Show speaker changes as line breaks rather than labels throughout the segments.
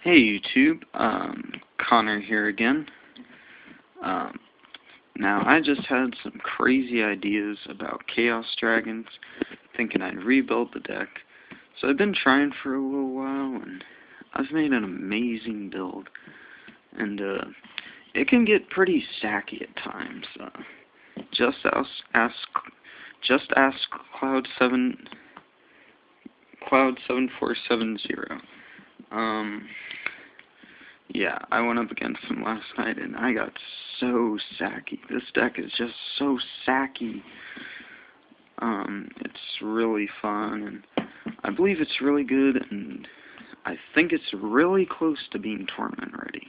Hey YouTube, Connor here again. Um, Now I just had some crazy ideas about Chaos Dragons, thinking I'd rebuild the deck. So I've been trying for a little while, and I've made an amazing build. And it can get pretty sacky at times. Just ask Cloud7470. Yeah, I went up against him last night, and I got so sacky. This deck is just so sacky. It's really fun, and I believe it's really good, and I think it's really close to being tournament ready.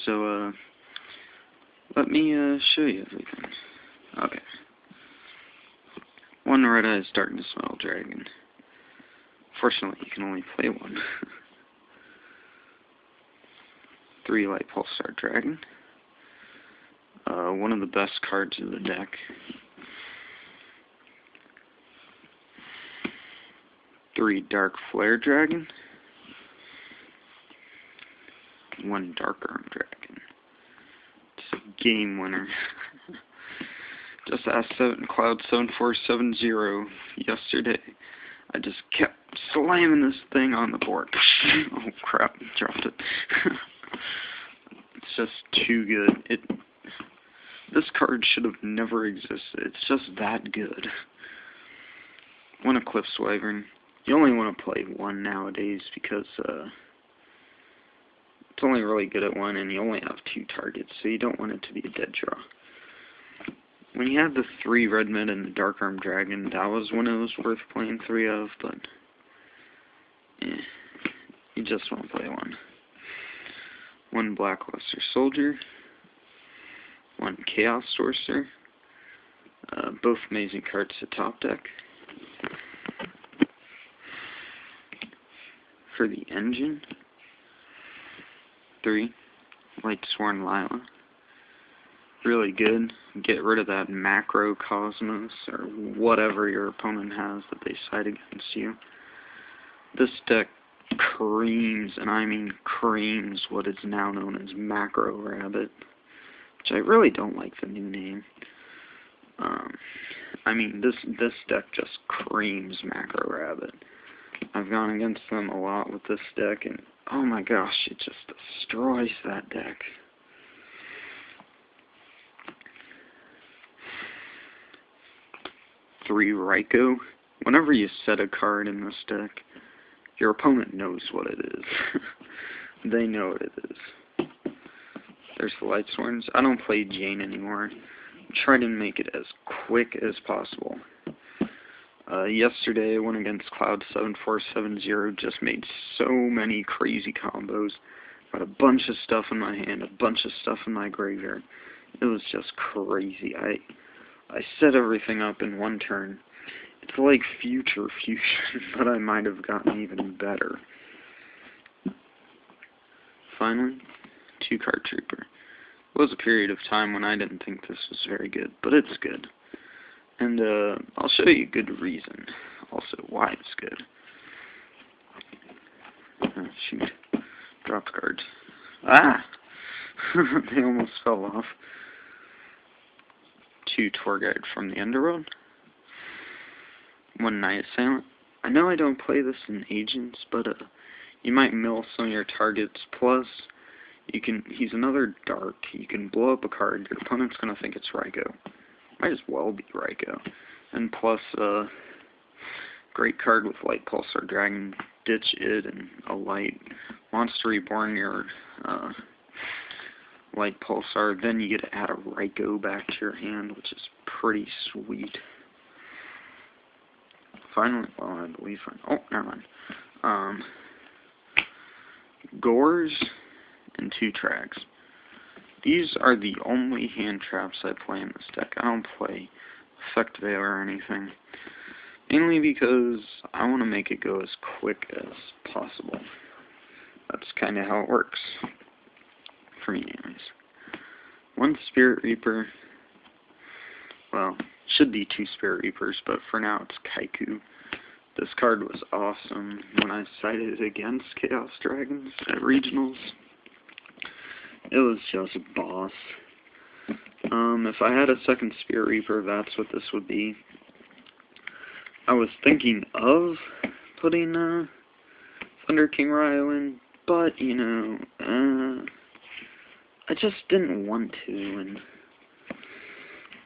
So, let me show you everything. Okay. One Red-Eyes Darkness Metal Dragon. Fortunately, you can only play one. 3 Light Pulsar Dragon. One of the best cards of the deck. 3 Dark Flare Dragon. 1 Dark Arm Dragon. It's a game winner. Just asked Cloud7470 yesterday. I just kept slamming this thing on the board. Oh crap, dropped it. It's just too good. This card should have never existed. It's just that good. 1 Eclipse Wyvern. You only want to play 1 nowadays because it's only really good at 1, and you only have 2 targets, so you don't want it to be a dead draw. When you had the 3 Red Mid and the Dark Arm Dragon, that was when it was worth playing 3 of, but you just want to play 1. 1 Blackluster Soldier. 1 Chaos Sorcerer. Both amazing cards to top deck. For the engine, 3 Lightsworn Lila. Really good. Get rid of that Macro Cosmos or whatever your opponent has that they side against you. This deck creams, and I mean creams, what is now known as Macro Rabbit, which I really don't like the new name. I mean, this deck just creams Macro Rabbit. I've gone against them a lot with this deck, and oh my gosh, it just destroys that deck. Three Raikou. Whenever you set a card in this deck, your opponent knows what it is. They know what it is. There's the Lightsworns. I don't play Jane anymore. I'm trying to make it as quick as possible. Yesterday I went against Cloud7470, just made so many crazy combos. Got a bunch of stuff in my hand, a bunch of stuff in my graveyard. It was just crazy. I set everything up in 1 turn. It's like Future Fusion, but I might have gotten even better. Finally, 2 Card Trooper. It was a period of time when I didn't think this was very good, but it's good. And I'll show you a good reason, also, why it's good. Shoot. Dropped cards. Ah! They almost fell off. 2 Tour Guide from the Underworld. 1 Night Assailant. I know I don't play this in Agents, but you might mill some of your targets. Plus, he's another dark. You can blow up a card. Your opponent's going to think it's Raikou. Might as well be Raikou. And plus, great card with Light Pulsar Dragon. Ditch it and a light. Monster Reborn your Light Pulsar. Then you get to add a Raikou back to your hand, which is pretty sweet. Finally, well, I believe oh, never mind. Gores and 2 Tracks. These are the only hand traps I play in this deck. I don't play Effect Veil or anything. Mainly because I want to make it go as quick as possible. That's kind of how it works. For me, anyways. 1 Spirit Reaper. Well, should be 2 Spirit Reapers, but for now it's Kaiku. This card was awesome when I sided against Chaos Dragons at Regionals. It was just boss. If I had a second Spirit Reaper, that's what this would be. I was thinking of putting Thunder King Ryo in, but, you know, I just didn't want to, and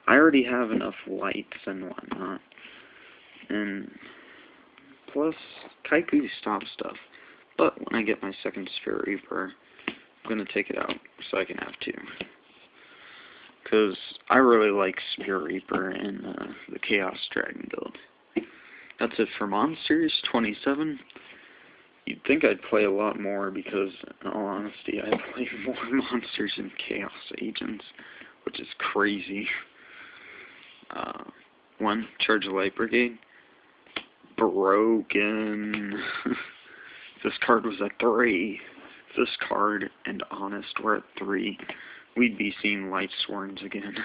I already have enough lights and whatnot. And plus, Kaiku stops stuff. But when I get my second Spirit Reaper, I'm going to take it out so I can have two. Because I really like Spirit Reaper in the Chaos Dragon build. That's it for Monsters 27. You'd think I'd play a lot more because, in all honesty, I play more monsters than Chaos Agents, which is crazy. 1, Charge of Light Brigade. Broken. This card was at 3. This card and Honest were at 3. We'd be seeing Light Sworns again.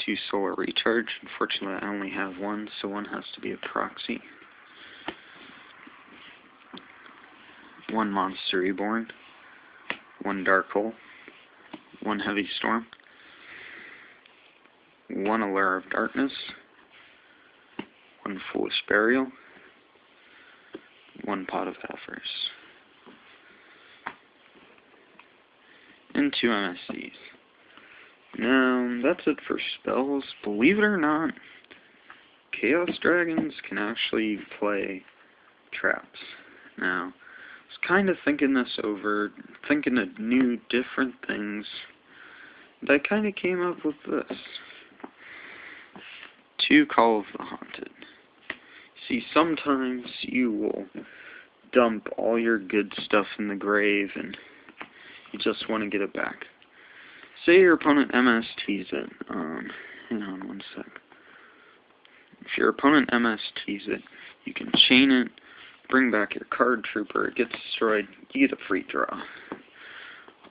2 Solar Recharge. Unfortunately, I only have 1, so 1 has to be a proxy. 1 Monster Reborn. 1 Dark Hole. 1 Heavy Storm. 1 Allure of Darkness. 1 Foolish Burial. 1 Pot of Avarice. And 2 MSCs. Now, that's it for spells. Believe it or not, Chaos Dragons can actually play traps. Now, I was kind of thinking this over, thinking of new, different things, and I kind of came up with this. 2 Call of the Haunted. See, sometimes you will dump all your good stuff in the grave, and you just want to get it back. Say your opponent MSTs it. Hang on 1 sec. If your opponent MSTs it, you can chain it, bring back your card trooper, it gets destroyed, you get a free draw.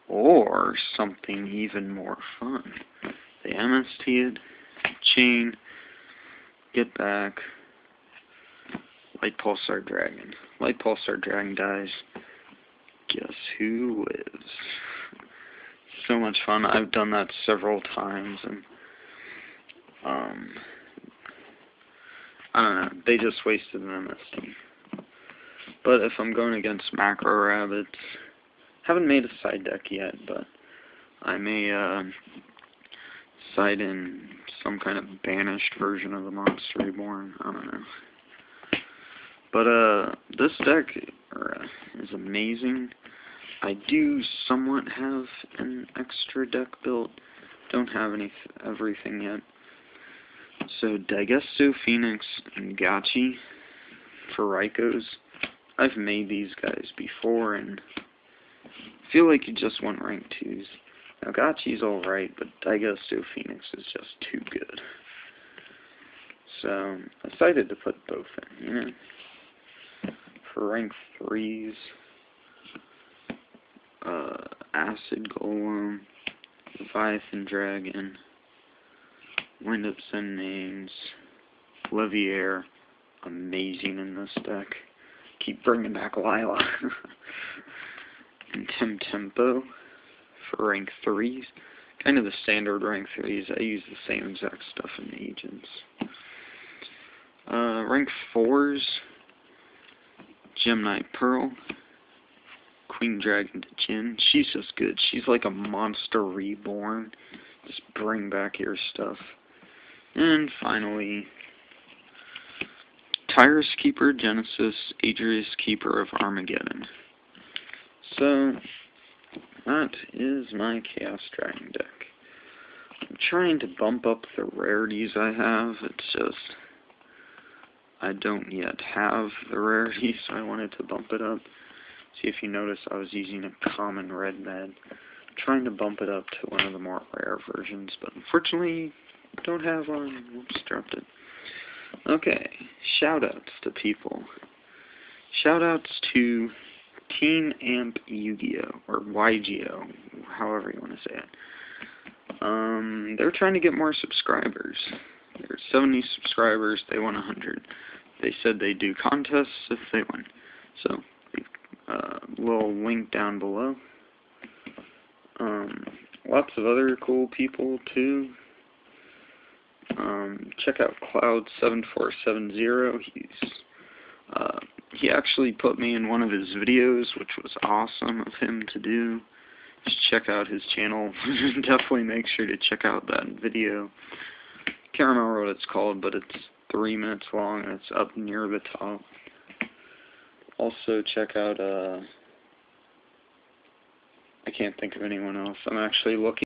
Or something even more fun. They MST it, chain, get back, Light Pulsar Dragon. Light Pulsar Dragon dies. Guess who lives? So much fun. I've done that several times, and I don't know, they just wasted an MST. But if I'm going against Macro Rabbits, haven't made a side deck yet, but I may side in some kind of banished version of the Monster Reborn. I don't know. But this deck is amazing. I do somewhat have an extra deck built. Don't have everything yet. So Daigetsu, Phoenix, and Gachi for Raikos. I've made these guys before, and I feel like you just want rank 2s. Now Gachi's alright, but Daigetsu Phoenix is just too good. So I decided to put both in, you know. For rank 3s, Acid Golem, Leviathan Dragon, Wind Up Send Names, Leviair, amazing in this deck. Keep bringing back Lila. And Tempo for rank 3s. Kind of the standard rank 3s. I use the same exact stuff in Agents. Rank 4s, Gemini Pearl, Queen Dragon to Jin. She's just good. She's like a Monster Reborn. Just bring back your stuff. And finally, Tyrus Keeper, Genesis, Adrius Keeper of Armageddon. So, that is my Chaos Dragon deck. I'm trying to bump up the rarities I have. It's just, I don't yet have the rarities, so I wanted to bump it up. See, if you notice, I was using a common red med. I'm trying to bump it up to one of the more rare versions, but unfortunately, don't have one. Whoops, dropped it. Okay, shoutouts to people. Shoutouts to Team Amp Yu-Gi-Oh! Or YGO, however you want to say it. They're trying to get more subscribers. There's 70 subscribers, they won 100. They said they do contests if they win. So, little link down below. Lots of other cool people too. Check out Cloud7470. He actually put me in one of his videos, which was awesome of him to do. Just check out his channel. Definitely make sure to check out that video. Can't remember what it's called, but it's 3 minutes long and it's up near the top. Also check out, I can't think of anyone else. I'm actually looking